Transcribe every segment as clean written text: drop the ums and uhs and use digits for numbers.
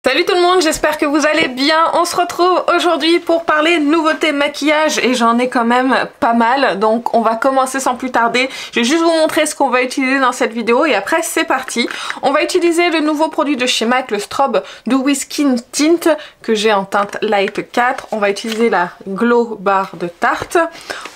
Salut tout le monde, j'espère que vous allez bien. On se retrouve aujourd'hui pour parler nouveautés maquillage et j'en ai quand même pas mal. Donc on va commencer sans plus tarder. Je vais juste vous montrer ce qu'on va utiliser dans cette vidéo et après c'est parti. On va utiliser le nouveau produit de chez MAC, le Strobe Dewy Skin Tint que j'ai en teinte Light 4. On va utiliser la Glow Bar de Tarte.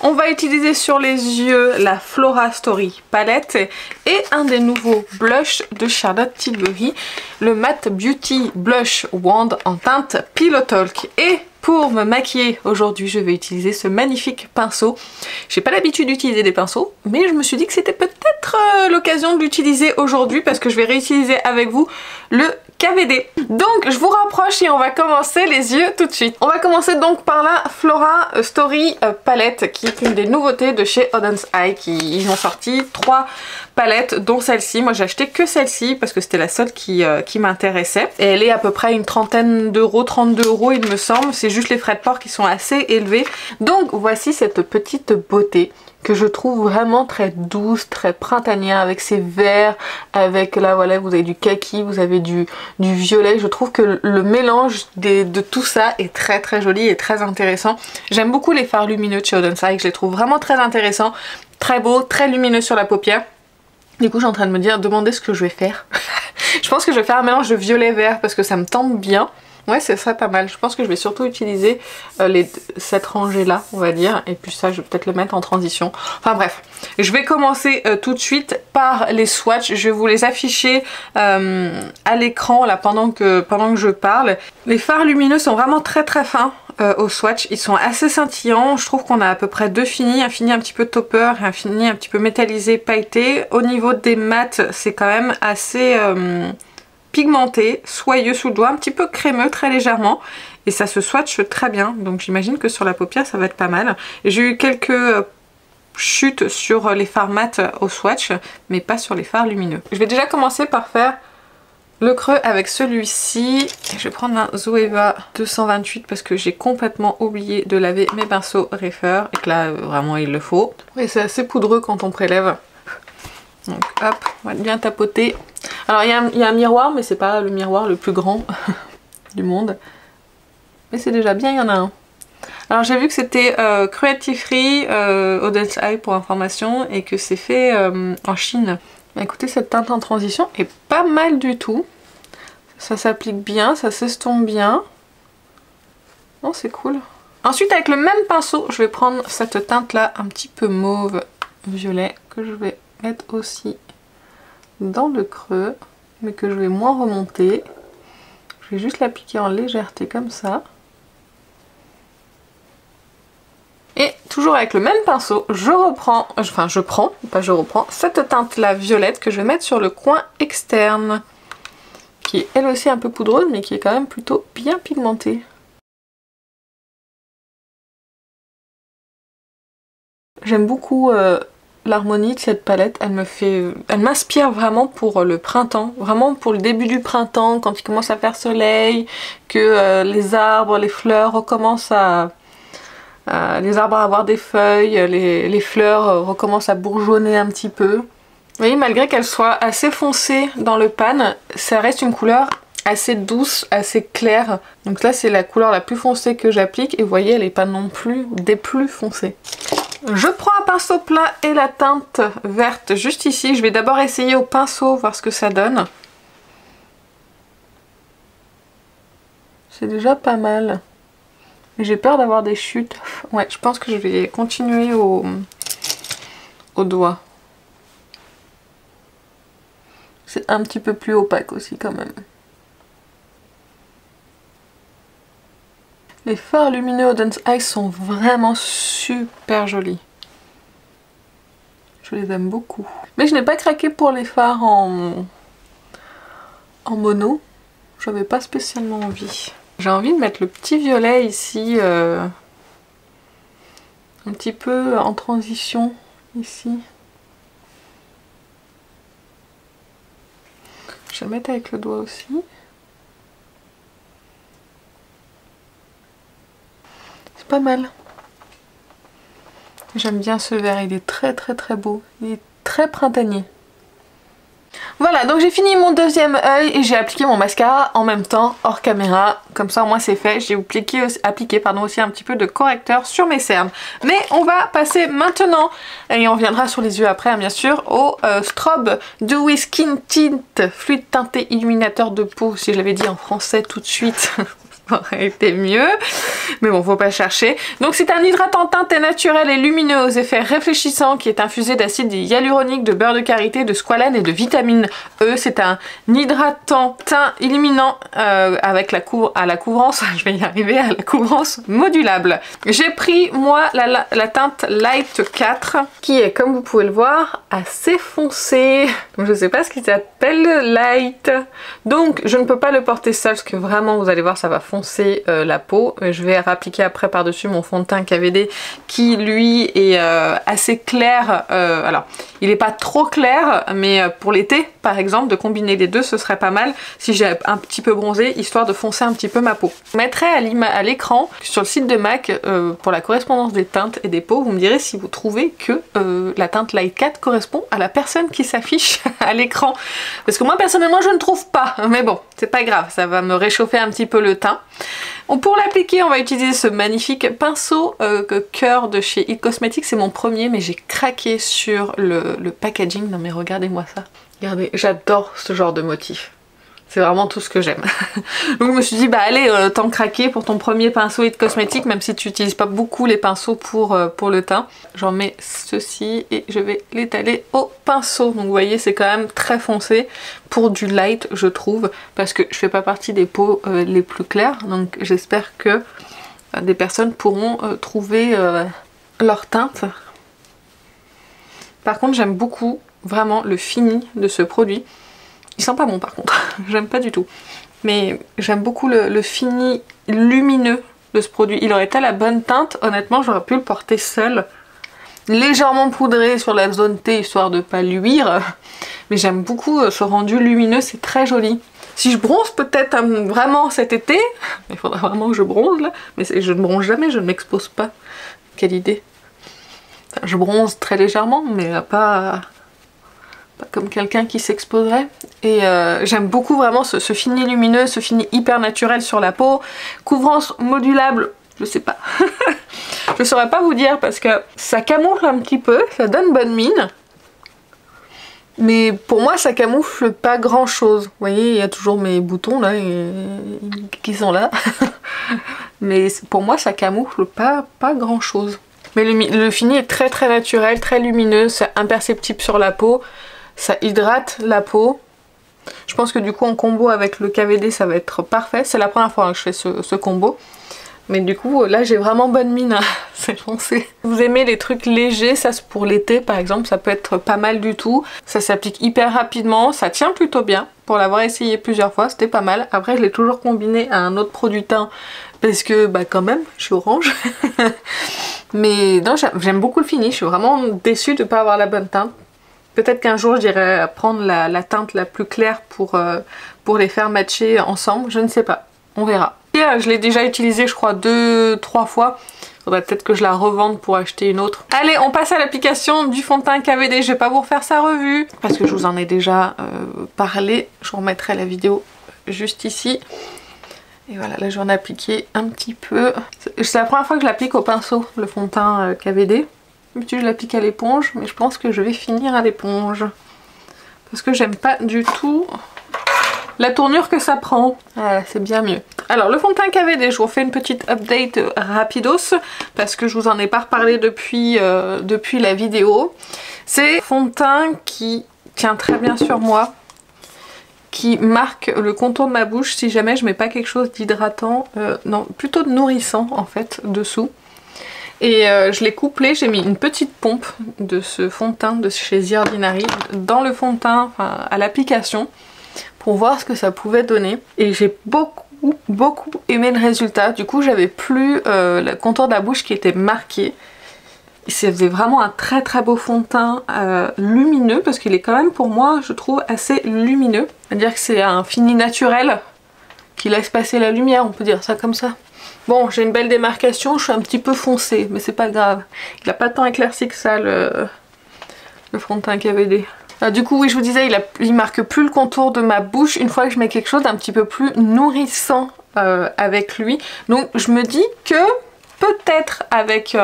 On va utiliser sur les yeux la Flora Story palette et un des nouveaux blushs de Charlotte Tilbury, le Matte Beauty Blush Wand en teinte Pillow Talk. Et pour me maquiller aujourd'hui, je vais utiliser ce magnifique pinceau. J'ai pas l'habitude d'utiliser des pinceaux, mais je me suis dit que c'était peut-être l'occasion de l'utiliser aujourd'hui parce que je vais réutiliser avec vous le KVD. Donc je vous rapproche et on va commencer les yeux tout de suite. On va commencer donc par la Flora Story palette qui est une des nouveautés de chez Auden's Eye. Ils ont sorti 3 palettes dont celle-ci. Moi j'ai acheté que celle-ci parce que c'était la seule qui m'intéressait. Et elle est à peu près une trentaine d'euros, 32 € il me semble. C'est juste les frais de port qui sont assez élevés. Donc voici cette petite beauté que je trouve vraiment très douce, très printanière, avec ces verts, avec là voilà vous avez du kaki, vous avez du violet. Je trouve que le mélange de tout ça est très très joli et très intéressant. J'aime beaucoup les fards lumineux de chez Auden's Eye, je les trouve vraiment très intéressants, très beaux, très lumineux sur la paupière. Du coup je suis en train de me dire, demander ce que je vais faire. Je pense que je vais faire un mélange de violet-vert parce que ça me tente bien. Ouais, ce serait pas mal. Je pense que je vais surtout utiliser cette rangée là, on va dire. Et puis ça, je vais peut-être le mettre en transition. Enfin bref, je vais commencer tout de suite par les swatchs. Je vais vous les afficher à l'écran là pendant que je parle. Les fards lumineux sont vraiment très très fins au swatch. Ils sont assez scintillants. Je trouve qu'on a à peu près deux finis. Un fini un petit peu topper et un fini un petit peu métallisé, pailleté. Au niveau des mats, c'est quand même assez... pigmenté, soyeux sous le doigt, un petit peu crémeux très légèrement et ça se swatche très bien, donc j'imagine que sur la paupière ça va être pas mal. J'ai eu quelques chutes sur les fards mat au swatch mais pas sur les fards lumineux. Je vais déjà commencer par faire le creux avec celui-ci. Je vais prendre un Zoeva 228 parce que j'ai complètement oublié de laver mes pinceaux Refer et que là vraiment il le faut. Et c'est assez poudreux quand on prélève. Donc hop, on va bien tapoter. Alors il y a un miroir mais c'est pas le miroir le plus grand du monde. Mais c'est déjà bien, il y en a un. Alors j'ai vu que c'était cruelty free Auden's Eye pour information et que c'est fait en Chine. Bah, écoutez, cette teinte en transition est pas mal du tout. Ça s'applique bien, ça s'estompe bien. Non, c'est cool. Ensuite avec le même pinceau, je vais prendre cette teinte là un petit peu mauve violet que je vais mettre aussi dans le creux mais que je vais moins remonter. Je vais juste l'appliquer en légèreté comme ça et toujours avec le même pinceau je reprends cette teinte là violette que je vais mettre sur le coin externe qui est elle aussi un peu poudreuse mais qui est quand même plutôt bien pigmentée. J'aime beaucoup l'harmonie de cette palette, elle m'inspire vraiment pour le printemps, vraiment pour le début du printemps, quand il commence à faire soleil, que les arbres, les fleurs recommencent les arbres à avoir des feuilles, les fleurs recommencent à bourgeonner un petit peu. Vous voyez, malgré qu'elle soit assez foncée dans le pan, ça reste une couleur assez douce, assez claire. Donc là c'est la couleur la plus foncée que j'applique et vous voyez elle n'est pas non plus des plus foncées. Je prends un pinceau plat et la teinte verte juste ici. Je vais d'abord essayer au pinceau, voir ce que ça donne. C'est déjà pas mal. Mais j'ai peur d'avoir des chutes. Ouais, je pense que je vais continuer au doigt. C'est un petit peu plus opaque aussi quand même. Les fards lumineux Auden's Eye sont vraiment super jolis. Je les aime beaucoup. Mais je n'ai pas craqué pour les fards en mono. J'avais pas spécialement envie. J'ai envie de mettre le petit violet ici. Un petit peu en transition ici. Je vais le mettre avec le doigt aussi. Pas mal. J'aime bien ce vert, il est très très très beau, il est très printanier. Voilà, donc j'ai fini mon deuxième œil et j'ai appliqué mon mascara en même temps, hors caméra. Comme ça, au moins c'est fait. J'ai appliqué aussi un petit peu de correcteur sur mes cernes. Mais on va passer maintenant, et on reviendra sur les yeux après, hein, bien sûr, au Strobe Dewy Skin Tint Fluide Teinté Illuminateur de peau. Si je l'avais dit en français tout de suite... ça aurait été mieux, mais bon, faut pas chercher. Donc c'est un hydratant teinté naturel et lumineux aux effets réfléchissants qui est infusé d'acide hyaluronique, de beurre de karité, de squalane et de vitamine E. C'est un hydratant teint illuminant avec à la couvrance, je vais y arriver, à la couvrance modulable. J'ai pris moi la teinte Light 4 qui est, comme vous pouvez le voir, assez foncée. Donc je sais pas ce qui s'appelle Light. Donc je ne peux pas le porter seul parce que vraiment vous allez voir ça va foncer la peau. Je vais appliquer après par-dessus mon fond de teint KVD qui lui est assez clair. Alors il n'est pas trop clair, mais pour l'été par exemple de combiner les deux ce serait pas mal si j'ai un petit peu bronzé, histoire de foncer un petit peu ma peau. Je mettrai à l'écran sur le site de MAC pour la correspondance des teintes et des peaux. Vous me direz si vous trouvez que la teinte Light 4 correspond à la personne qui s'affiche à l'écran, parce que moi personnellement je ne trouve pas, mais bon c'est pas grave, ça va me réchauffer un petit peu le teint. Pour l'appliquer, on va utiliser ce magnifique pinceau cœur de chez It Cosmetics. C'est mon premier, mais j'ai craqué sur le packaging. Non mais regardez-moi ça. Regardez, j'adore ce genre de motif. C'est vraiment tout ce que j'aime. Donc je me suis dit, bah allez, tant craquer pour ton premier pinceau It Cosmetics, même si tu n'utilises pas beaucoup les pinceaux pour le teint. J'en mets ceci et je vais l'étaler au pinceau. Donc vous voyez, c'est quand même très foncé pour du light, je trouve, parce que je fais pas partie des peaux les plus claires. Donc j'espère que des personnes pourront trouver leur teinte. Par contre, j'aime beaucoup vraiment le fini de ce produit. Il sent pas bon par contre, j'aime pas du tout. Mais j'aime beaucoup le fini lumineux de ce produit. Il aurait été la bonne teinte, honnêtement j'aurais pu le porter seul. Légèrement poudré sur la zone T histoire de pas luire. Mais j'aime beaucoup ce rendu lumineux, c'est très joli. Si je bronze peut-être vraiment cet été, il faudra vraiment que je bronze là. Mais je ne bronze jamais, je ne m'expose pas. Quelle idée. Enfin, je bronze très légèrement, mais pas comme quelqu'un qui s'exposerait. Et j'aime beaucoup vraiment ce fini lumineux, ce fini hyper naturel sur la peau. Couvrance modulable, je sais pas. Je saurais pas vous dire parce que ça camoufle un petit peu, ça donne bonne mine. Mais pour moi ça camoufle pas grand chose. Vous voyez, il y a toujours mes boutons là qui sont là. Mais pour moi ça camoufle pas grand chose. Mais le fini est très très naturel, très lumineux, c'est imperceptible sur la peau. Ça hydrate la peau. Je pense que du coup en combo avec le KVD ça va être parfait. C'est la première fois que je fais ce combo. Mais du coup là j'ai vraiment bonne mine, c'est foncé. Vous aimez les trucs légers, ça c'est pour l'été par exemple, ça peut être pas mal du tout. Ça s'applique hyper rapidement, ça tient plutôt bien. Pour l'avoir essayé plusieurs fois, c'était pas mal. Après je l'ai toujours combiné à un autre produit teint parce que bah quand même je suis orange. Mais non, j'aime beaucoup le fini, je suis vraiment déçue de ne pas avoir la bonne teinte. Peut-être qu'un jour j'irai prendre la teinte la plus claire pour les faire matcher ensemble, je ne sais pas, on verra. Et, je l'ai déjà utilisée je crois 2-3 fois, il faudrait peut-être que je la revende pour acheter une autre. Allez, on passe à l'application du fond de teint KVD, je vais pas vous refaire sa revue parce que je vous en ai déjà parlé, je vous remettrai la vidéo juste ici. Et voilà, là je vais en appliquer un petit peu. C'est la première fois que je l'applique au pinceau, le fond de teint KVD. D'habitude je l'applique à l'éponge, mais je pense que je vais finir à l'éponge. Parce que j'aime pas du tout la tournure que ça prend. Voilà, c'est bien mieux. Alors le fond de teint KVD, je vous refais une petite update rapidos, parce que je vous en ai pas reparlé depuis la vidéo. C'est un fond de teint qui tient très bien sur moi, qui marque le contour de ma bouche si jamais je mets pas quelque chose d'hydratant, non, plutôt de nourrissant en fait, dessous. Et je l'ai couplé, j'ai mis une petite pompe de ce fond de teint de chez The Ordinary dans le fond de teint, enfin, à l'application, pour voir ce que ça pouvait donner. Et j'ai beaucoup aimé le résultat. Du coup j'avais plus le contour de la bouche qui était marqué. Ça faisait vraiment un très beau fond de teint lumineux, parce qu'il est quand même pour moi je trouve assez lumineux. C'est-à-dire que c'est un fini naturel qui laisse passer la lumière, on peut dire ça comme ça. Bon, j'ai une belle démarcation, je suis un petit peu foncée, mais c'est pas grave. Il a pas tant éclairci que ça le fond de teint KVD. Du coup oui, je vous disais, il marque plus le contour de ma bouche une fois que je mets quelque chose d'un petit peu plus nourrissant avec lui. Donc je me dis que peut-être avec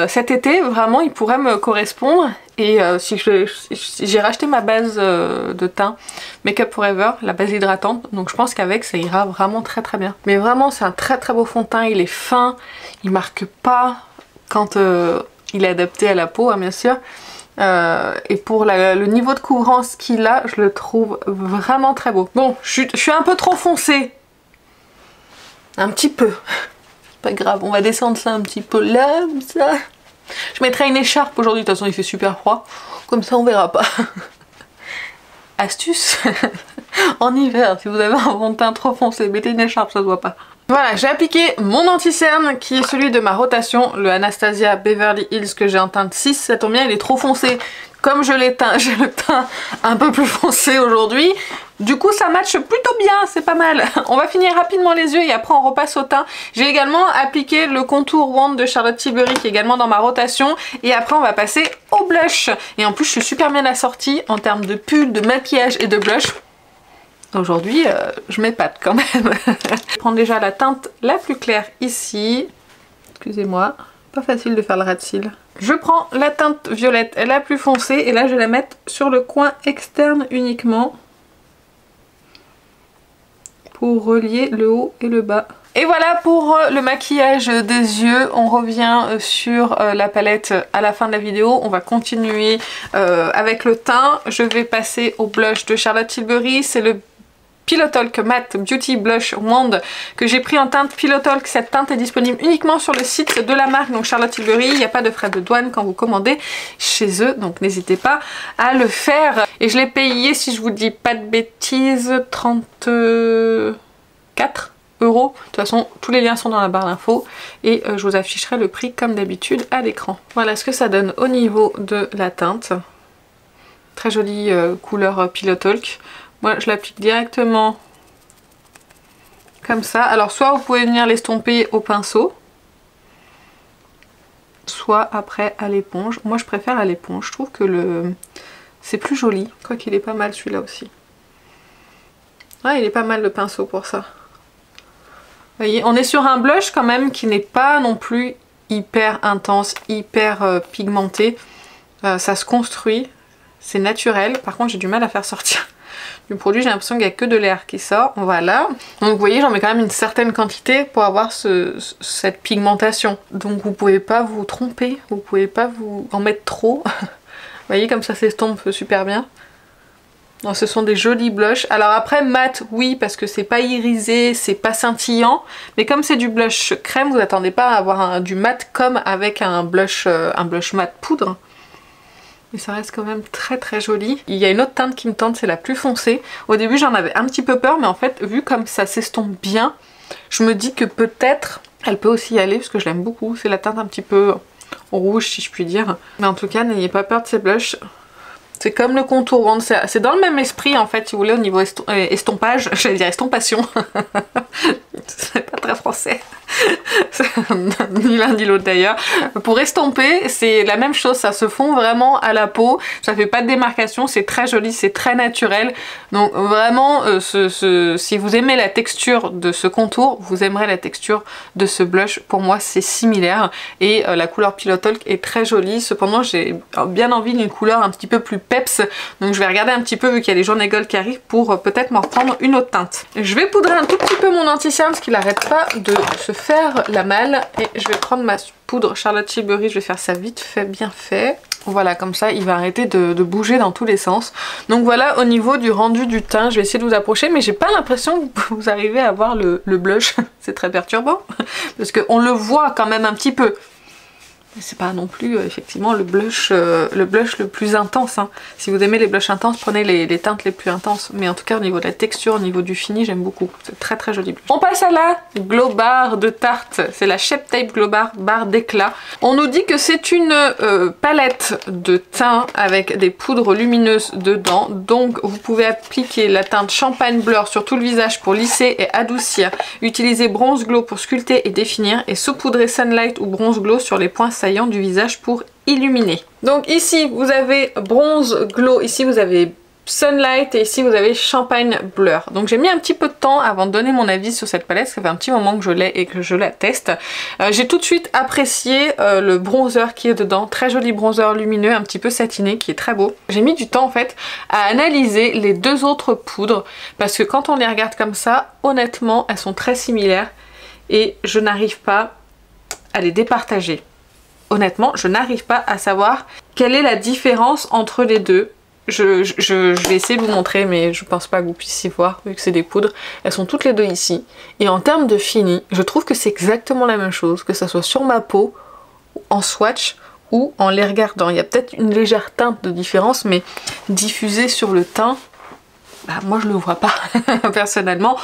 cet été, vraiment il pourrait me correspondre. Et si j'ai racheté ma base de teint Make Up Forever, la base hydratante, donc je pense qu'avec ça ira vraiment très très bien. Mais vraiment c'est un très très beau fond de teint, il est fin, il marque pas quand il est adapté à la peau hein, bien sûr. Et pour le niveau de couvrance qu'il a, je le trouve vraiment très beau. Bon, je suis un peu trop foncée. Un petit peu. Pas grave, on va descendre ça un petit peu là, comme ça. Je mettrai une écharpe aujourd'hui, de toute façon il fait super froid. Comme ça on verra pas. Astuce en hiver, si vous avez un fond de teint trop foncé, mettez une écharpe, ça se voit pas. Voilà, j'ai appliqué mon anti-cerne qui est celui de ma rotation, le Anastasia Beverly Hills que j'ai en teinte 6. Ça tombe bien, il est trop foncé. Comme j'ai le teint un peu plus foncé aujourd'hui, du coup ça matche plutôt bien, c'est pas mal. On va finir rapidement les yeux et après on repasse au teint. J'ai également appliqué le contour Wand de Charlotte Tilbury qui est également dans ma rotation. Et après on va passer au blush. Et en plus je suis super bien assortie en termes de pull, de maquillage et de blush. Aujourd'hui, je m'épate quand même. Je prends déjà la teinte la plus claire ici. Excusez-moi, pas facile de faire le ras de cils. Je prends la teinte violette la plus foncée et là je vais la mettre sur le coin externe uniquement pour relier le haut et le bas. Et voilà pour le maquillage des yeux. On revient sur la palette à la fin de la vidéo. On va continuer avec le teint. Je vais passer au blush de Charlotte Tilbury. C'est le Pillow Talk Matte Beauty Blush Wand que j'ai pris en teinte Pillow Talk. Cette teinte est disponible uniquement sur le site de la marque, donc Charlotte Tilbury. Il n'y a pas de frais de douane quand vous commandez chez eux, donc n'hésitez pas à le faire. Et je l'ai payé, si je vous dis pas de bêtises, 34 €. De toute façon, tous les liens sont dans la barre d'infos et je vous afficherai le prix comme d'habitude à l'écran. Voilà ce que ça donne au niveau de la teinte. Très jolie couleur Pillow Talk. Moi je l'applique directement comme ça. Alors soit vous pouvez venir l'estomper au pinceau, soit après à l'éponge. Moi je préfère à l'éponge, je trouve que c'est plus joli. Quoi qu'il est pas mal celui-là aussi. Ouais, il est pas mal le pinceau pour ça. Vous voyez, on est sur un blush quand même qui n'est pas non plus hyper intense, hyper pigmenté. Ça se construit, c'est naturel. Par contre j'ai du mal à faire sortir du produit, j'ai l'impression qu'il n'y a que de l'air qui sort. Voilà. Donc vous voyez, j'en mets quand même une certaine quantité pour avoir cette pigmentation. Donc vous pouvez pas vous tromper, vous pouvez pas vous en mettre trop. Vous voyez comme ça s'estompe super bien. Donc, ce sont des jolis blushs. Alors après mat, oui, parce que c'est pas irisé, c'est pas scintillant. Mais comme c'est du blush crème, vous attendez pas à avoir du mat comme avec un blush mat poudre. Mais ça reste quand même très très joli. Il y a une autre teinte qui me tente, c'est la plus foncée. Au début j'en avais un petit peu peur, mais en fait vu comme ça s'estompe bien, je me dis que peut-être elle peut aussi y aller parce que je l'aime beaucoup. C'est la teinte un petit peu rouge si je puis dire. Mais en tout cas n'ayez pas peur de ces blushs. C'est comme le contour Wand, c'est dans le même esprit en fait si vous voulez au niveau estompage, j'allais dire estompation. C'est pas très français. Ni l'un ni l'autre d'ailleurs. Pour estomper, c'est la même chose, ça se fond vraiment à la peau, ça fait pas de démarcation, c'est très joli, c'est très naturel. Donc vraiment, si vous aimez la texture de ce contour, vous aimerez la texture de ce blush. Pour moi, c'est similaire et la couleur Pillow Talk est très jolie. Cependant, j'ai bien envie d'une couleur un petit peu plus peps, donc je vais regarder un petit peu vu qu'il y a les journées gold qui arrivent pour peut-être m'en reprendre une autre teinte. Je vais poudrer un tout petit peu mon anti-cerne parce qu'il n'arrête pas de se faire la malle et je vais prendre ma poudre Charlotte Tilbury, je vais faire ça vite fait, bien fait. Voilà, comme ça il va arrêter de bouger dans tous les sens. Donc voilà au niveau du rendu du teint, je vais essayer de vous approcher mais j'ai pas l'impression que vous arrivez à voir le blush. C'est très perturbant parce qu'on le voit quand même un petit peu. C'est pas non plus effectivement le blush le plus intense. Hein. Si vous aimez les blushs intenses, prenez les teintes les plus intenses. Mais en tout cas au niveau de la texture, au niveau du fini, j'aime beaucoup. C'est très très joli blush. On passe à la Glow Bar de Tarte. C'est la Shape Tape Glow Bar barre d'éclat. On nous dit que c'est une palette de teint avec des poudres lumineuses dedans. Donc vous pouvez appliquer la teinte Champagne Blur sur tout le visage pour lisser et adoucir. Utiliser Bronze Glow pour sculpter et définir. Et saupoudrer Sunlight ou Bronze Glow sur les points saillants du visage pour illuminé. Donc ici vous avez bronze glow, ici vous avez Sunlight et ici vous avez Champagne Blur. Donc j'ai mis un petit peu de temps avant de donner mon avis sur cette palette, ça fait un petit moment que je l'ai et que je la teste. J'ai tout de suite apprécié le bronzer qui est dedans, très joli bronzer lumineux, un petit peu satiné, qui est très beau. J'ai mis du temps en fait à analyser les deux autres poudres parce que quand on les regarde comme ça, honnêtement elles sont très similaires et je n'arrive pas à les départager. Honnêtement, je n'arrive pas à savoir quelle est la différence entre les deux. Je vais essayer de vous montrer, mais je pense pas que vous puissiez voir vu que c'est des poudres. Elles sont toutes les deux ici. Et en termes de fini, je trouve que c'est exactement la même chose, que ça soit sur ma peau, en swatch ou en les regardant. Il y a peut-être une légère teinte de différence, mais diffusée sur le teint, bah, moi je le vois pas personnellement.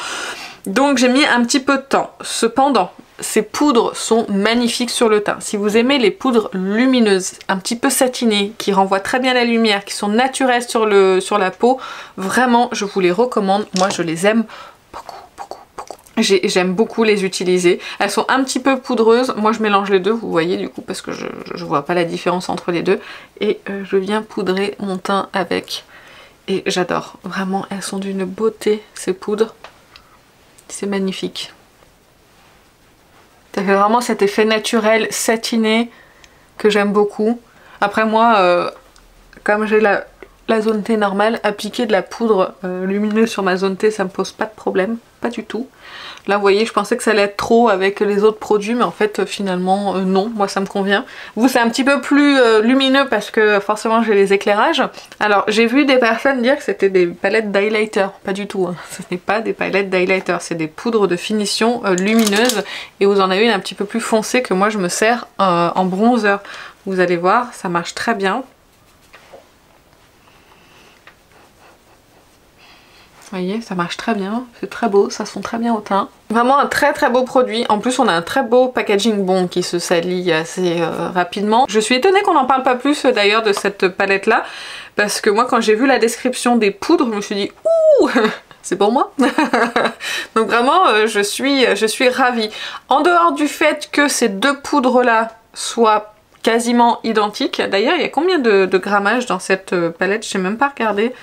Donc j'ai mis un petit peu de temps. Cependant, ces poudres sont magnifiques sur le teint. Si vous aimez les poudres lumineuses, un petit peu satinées, qui renvoient très bien la lumière, qui sont naturelles sur la peau, vraiment je vous les recommande. Moi je les aime beaucoup, beaucoup, beaucoup. J'aime beaucoup les utiliser. Elles sont un petit peu poudreuses. Moi je mélange les deux, vous voyez du coup, parce que je vois pas la différence entre les deux. Et je viens poudrer mon teint avec. Et j'adore. Vraiment, elles sont d'une beauté ces poudres. C'est magnifique. Ça fait vraiment cet effet naturel, satiné, que j'aime beaucoup. Après moi, comme j'ai la zone T normale, appliquer de la poudre lumineuse sur ma zone T, ça me pose pas de problème. Pas du tout. Là vous voyez, je pensais que ça allait être trop avec les autres produits, mais en fait finalement non, moi ça me convient. Vous c'est un petit peu plus lumineux parce que forcément j'ai les éclairages. Alors j'ai vu des personnes dire que c'était des palettes d'highlighter, pas du tout, hein. Ce n'est pas des palettes d'highlighter, c'est des poudres de finition lumineuses et vous en avez une un petit peu plus foncée que moi je me sers en bronzer. Vous allez voir, ça marche très bien. Vous voyez, ça marche très bien, c'est très beau, ça sent très bien au teint. Vraiment un très très beau produit. En plus on a un très beau packaging bon qui se salit assez rapidement. Je suis étonnée qu'on n'en parle pas plus d'ailleurs de cette palette là, parce que moi quand j'ai vu la description des poudres, je me suis dit ouh c'est pour moi. Donc vraiment je suis ravie. En dehors du fait que ces deux poudres là soient quasiment identiques, d'ailleurs il y a combien de grammage dans cette palette, je n'ai même pas regardé.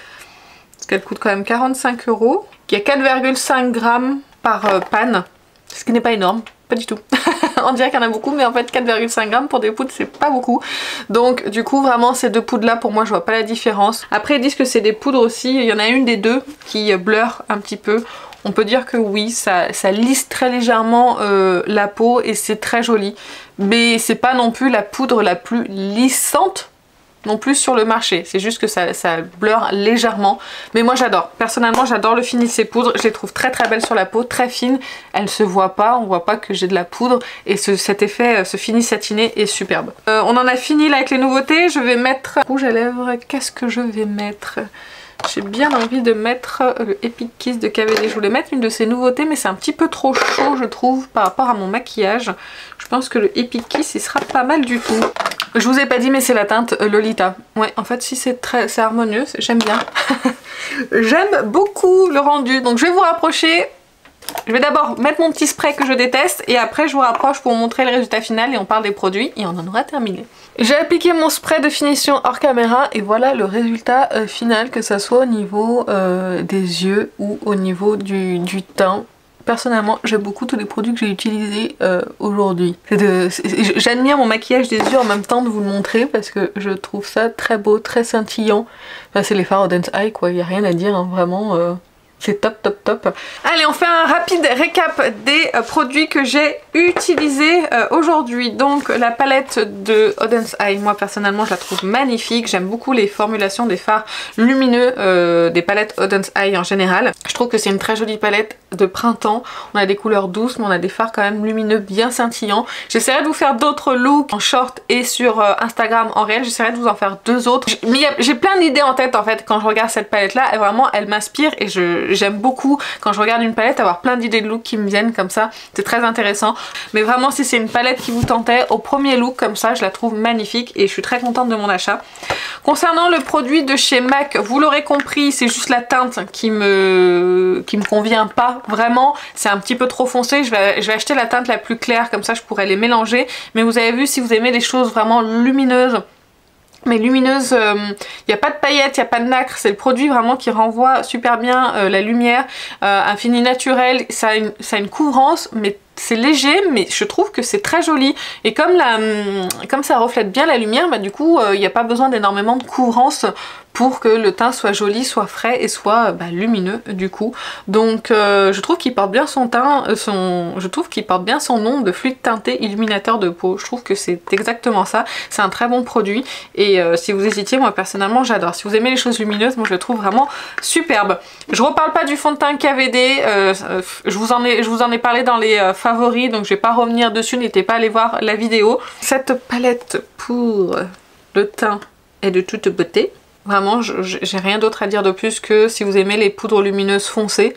Parce qu'elle coûte quand même 45 €. Il y a 4,5 grammes par panne, ce qui n'est pas énorme, pas du tout. On dirait qu'il y en a beaucoup, mais en fait 4,5 grammes pour des poudres c'est pas beaucoup. Donc du coup vraiment ces deux poudres là pour moi je vois pas la différence. Après ils disent que c'est des poudres aussi, il y en a une des deux qui blur un petit peu. On peut dire que oui, ça lisse très légèrement la peau et c'est très joli. Mais c'est pas non plus la poudre la plus lissante non plus sur le marché, c'est juste que ça blur légèrement, mais moi j'adore, personnellement j'adore le fini de ces poudres, je les trouve très très belles sur la peau, très fines, elles se voient pas, on voit pas que j'ai de la poudre et cet effet, ce fini satiné est superbe. On en a fini là avec les nouveautés, je vais mettre rouge à lèvres, qu'est-ce que je vais mettre? J'ai bien envie de mettre le Epic Kiss de KVD. Je voulais mettre une de ces nouveautés mais c'est un petit peu trop chaud je trouve par rapport à mon maquillage. Je pense que le Epic Kiss il sera pas mal du tout. Je vous ai pas dit mais c'est la teinte Lolita. Ouais en fait si c'est harmonieux, j'aime bien. J'aime beaucoup le rendu donc je vais vous rapprocher. Je vais d'abord mettre mon petit spray que je déteste et après je vous rapproche pour vous montrer le résultat final et on parle des produits et on en aura terminé. J'ai appliqué mon spray de finition hors caméra et voilà le résultat final, que ça soit au niveau des yeux ou au niveau du teint. Personnellement j'aime beaucoup tous les produits que j'ai utilisés aujourd'hui. J'admire mon maquillage des yeux en même temps de vous le montrer parce que je trouve ça très beau, très scintillant. Enfin, c'est les fards Auden's Eye quoi, il n'y a rien à dire hein, vraiment. C'est top top top. Allez on fait un rapide récap des produits que j'ai utilisés aujourd'hui. Donc la palette de Auden's Eye, moi personnellement je la trouve magnifique. J'aime beaucoup les formulations des fards lumineux des palettes Auden's Eye en général. Je trouve que c'est une très jolie palette de printemps. On a des couleurs douces mais on a des fards quand même lumineux bien scintillants. J'essaierai de vous faire d'autres looks en short et sur Instagram en réel. J'essaierai de vous en faire deux autres. Mais j'ai plein d'idées en tête en fait quand je regarde cette palette là. Vraiment elle m'inspire et j'aime beaucoup quand je regarde une palette avoir plein d'idées de look qui me viennent comme ça, c'est très intéressant. Mais vraiment si c'est une palette qui vous tentait, au premier look comme ça je la trouve magnifique et je suis très contente de mon achat. Concernant le produit de chez MAC, vous l'aurez compris, c'est juste la teinte qui me convient pas vraiment, c'est un petit peu trop foncé. Je vais acheter la teinte la plus claire, comme ça je pourrais les mélanger. Mais vous avez vu, si vous aimez les choses vraiment lumineuses, mais lumineuse, il n'y a pas de paillettes, il n'y a pas de nacre, c'est le produit vraiment qui renvoie super bien la lumière, un fini naturel, ça a une couvrance, mais c'est léger, mais je trouve que c'est très joli. Et comme ça reflète bien la lumière, bah du coup il n'y a pas besoin d'énormément de couvrance pour que le teint soit joli, soit frais et soit lumineux du coup. Donc je trouve qu'il porte bien son teint, je trouve qu'il porte bien son nom de fluide teinté illuminateur de peau. Je trouve que c'est exactement ça. C'est un très bon produit et si vous hésitiez, moi personnellement j'adore. Si vous aimez les choses lumineuses, moi je le trouve vraiment superbe. Je reparle pas du fond de teint KVD, je vous en ai parlé dans les favoris, donc je vais pas revenir dessus, n'hésitez pas à aller voir la vidéo. Cette palette pour le teint est de toute beauté. Vraiment, j'ai rien d'autre à dire de plus que si vous aimez les poudres lumineuses foncées,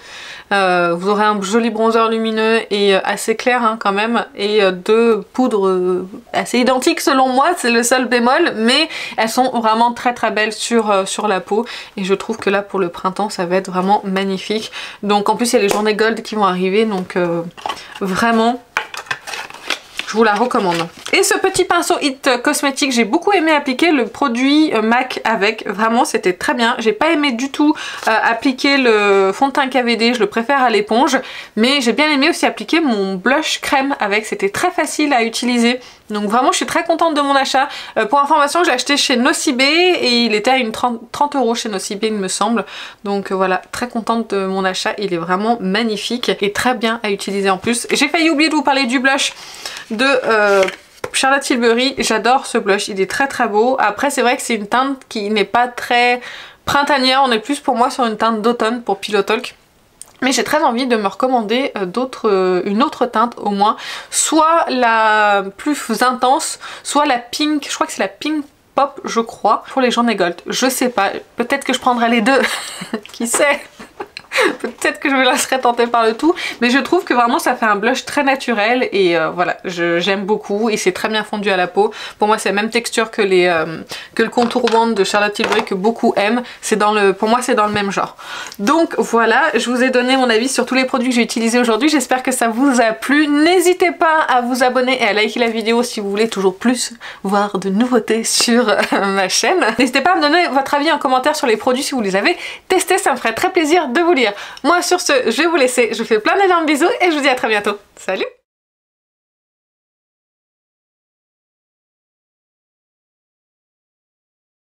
vous aurez un joli bronzer lumineux et assez clair hein, quand même, et deux poudres assez identiques selon moi, c'est le seul bémol, mais elles sont vraiment très très belles sur la peau et je trouve que là pour le printemps ça va être vraiment magnifique. Donc en plus il y a les journées gold qui vont arriver, donc vraiment je vous la recommande. Et ce petit pinceau It Cosmetics, j'ai beaucoup aimé appliquer le produit MAC avec, vraiment c'était très bien. J'ai pas aimé du tout appliquer le fond de teint KVD, je le préfère à l'éponge, mais j'ai bien aimé aussi appliquer mon blush crème avec, c'était très facile à utiliser. Donc vraiment je suis très contente de mon achat. Pour information, j'ai acheté chez Nocibé et il était à une 30 € chez Nocibé il me semble. Donc voilà, très contente de mon achat, il est vraiment magnifique et très bien à utiliser en plus. J'ai failli oublier de vous parler du blush de Charlotte Tilbury, j'adore ce blush, il est très très beau. Après c'est vrai que c'est une teinte qui n'est pas très printanière, on est plus pour moi sur une teinte d'automne pour Pillow Talk. Mais j'ai très envie de me recommander une autre teinte au moins, soit la plus intense, soit la pink, je crois que c'est la pink pop je crois, pour les journées gold. Je sais pas, peut-être que je prendrai les deux, qui sait. Peut-être que je me laisserai tenter par le tout, mais je trouve que vraiment ça fait un blush très naturel et voilà, j'aime beaucoup et c'est très bien fondu à la peau. Pour moi c'est la même texture que le contour wand de Charlotte Tilbury que beaucoup aiment. Pour moi c'est dans le même genre. Donc voilà, je vous ai donné mon avis sur tous les produits que j'ai utilisés aujourd'hui. J'espère que ça vous a plu. N'hésitez pas à vous abonner et à liker la vidéo si vous voulez toujours plus voir de nouveautés sur ma chaîne. N'hésitez pas à me donner votre avis en commentaire sur les produits si vous les avez testés, ça me ferait très plaisir de vous lire. Moi sur ce, je vais vous laisser, je vous fais plein d'énormes bisous et je vous dis à très bientôt. Salut!